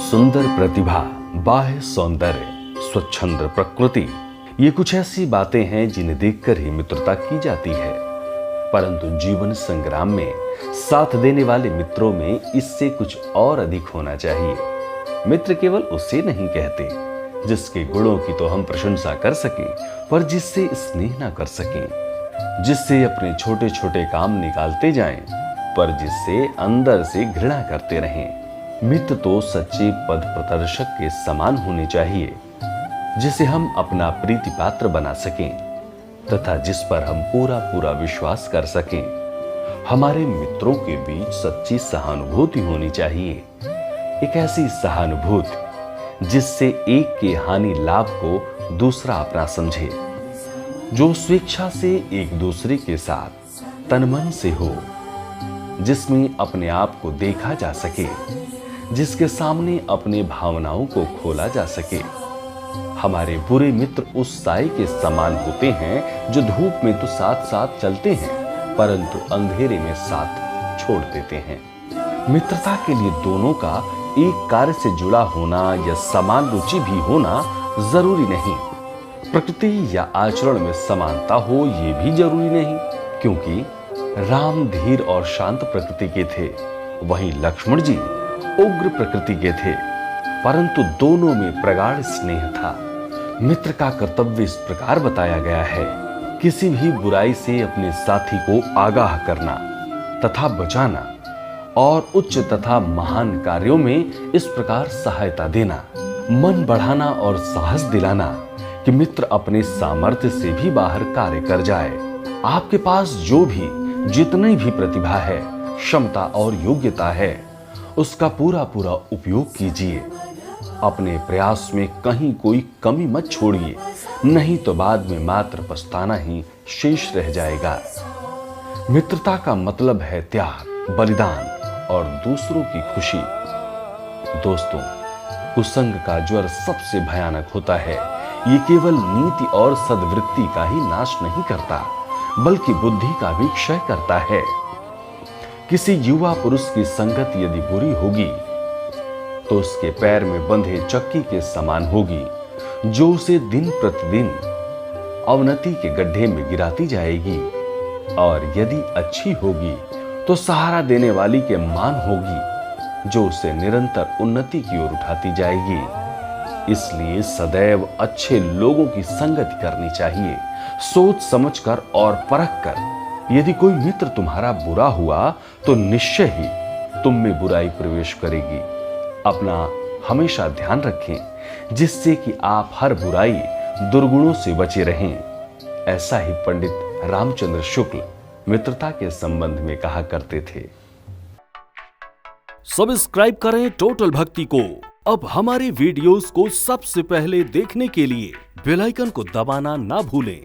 सुंदर प्रतिभा, बाह्य सौंदर्य, स्वच्छंद प्रकृति, ये कुछ ऐसी बातें हैं जिन्हें देखकर ही मित्रता की जाती है। परंतु जीवन संग्राम में साथ देने वाले मित्रों में इससे कुछ और अधिक होना चाहिए। मित्र केवल उसे नहीं कहते जिसके गुणों की तो हम प्रशंसा कर सकें, पर जिससे स्नेह ना कर सकें, जिससे अपने छोटे छोटे काम निकालते जाएं, पर जिससे अंदर से घृणा करते रहें। मित्र तो सच्चे पद प्रदर्शक के समान होने चाहिए, जिसे हम अपना प्रीति पात्र बना सकें तथा जिस पर हम पूरा पूरा विश्वास कर सकें। हमारे मित्रों के बीच सच्ची सहानुभूति होनी चाहिए, एक ऐसी सहानुभूति जिससे एक के हानि लाभ को दूसरा अपना समझे, जो स्वेच्छा से एक दूसरे के साथ तन मन से हो, जिसमें अपने आप को देखा जा सके, जिसके सामने अपने भावनाओं को खोला जा सके। हमारे बुरे मित्र उस साए के समान होते हैं जो धूप में तो साथ साथ चलते हैं, परंतु अंधेरे में साथ छोड़ देते हैं। मित्रता के लिए दोनों का एक कार्य से जुड़ा होना या समान रुचि भी होना जरूरी नहीं। प्रकृति या आचरण में समानता हो ये भी जरूरी नहीं, क्योंकि राम धीर और शांत प्रकृति के थे, वहीं लक्ष्मण जी उग्र प्रकृति के थे, परंतु दोनों में प्रगाढ़ स्नेह था। मित्र का कर्तव्य इस प्रकार बताया गया है, किसी भी बुराई से अपने साथी को आगाह करना तथा बचाना, और उच्च तथा महान कार्यों में इस प्रकार सहायता देना, मन बढ़ाना और साहस दिलाना कि मित्र अपने सामर्थ्य से भी बाहर कार्य कर जाए। आपके पास जो भी जितनी भी प्रतिभा है, क्षमता और योग्यता है, उसका पूरा पूरा उपयोग कीजिए। अपने प्रयास में कहीं कोई कमी मत छोड़िए, नहीं तो बाद में मात्र पछताना ही शेष रह जाएगा। मित्रता का मतलब है त्याग, बलिदान और दूसरों की खुशी। दोस्तों, कुसंग का ज्वर सबसे भयानक होता है। ये केवल नीति और सद्वृत्ति का ही नाश नहीं करता, बल्कि बुद्धि का भी क्षय करता है। किसी युवा पुरुष की संगत यदि बुरी होगी तो उसके पैर में बंधे चक्की के समान होगी, जो उसे दिन प्रतिदिन अवनति के गड्ढे में गिराती जाएगी। और यदि अच्छी होगी तो सहारा देने वाली के मान होगी, जो उसे निरंतर उन्नति की ओर उठाती जाएगी। इसलिए सदैव अच्छे लोगों की संगति करनी चाहिए, सोच समझकर और परखकर। यदि कोई मित्र तुम्हारा बुरा हुआ तो निश्चय ही तुम में बुराई प्रवेश करेगी। अपना हमेशा ध्यान रखें, जिससे कि आप हर बुराई दुर्गुणों से बचे रहें। ऐसा ही पंडित रामचंद्र शुक्ल मित्रता के संबंध में कहा करते थे। सब्सक्राइब करें टोटल भक्ति को। अब हमारे वीडियोस को सबसे पहले देखने के लिए बेल आइकन को दबाना ना भूलें।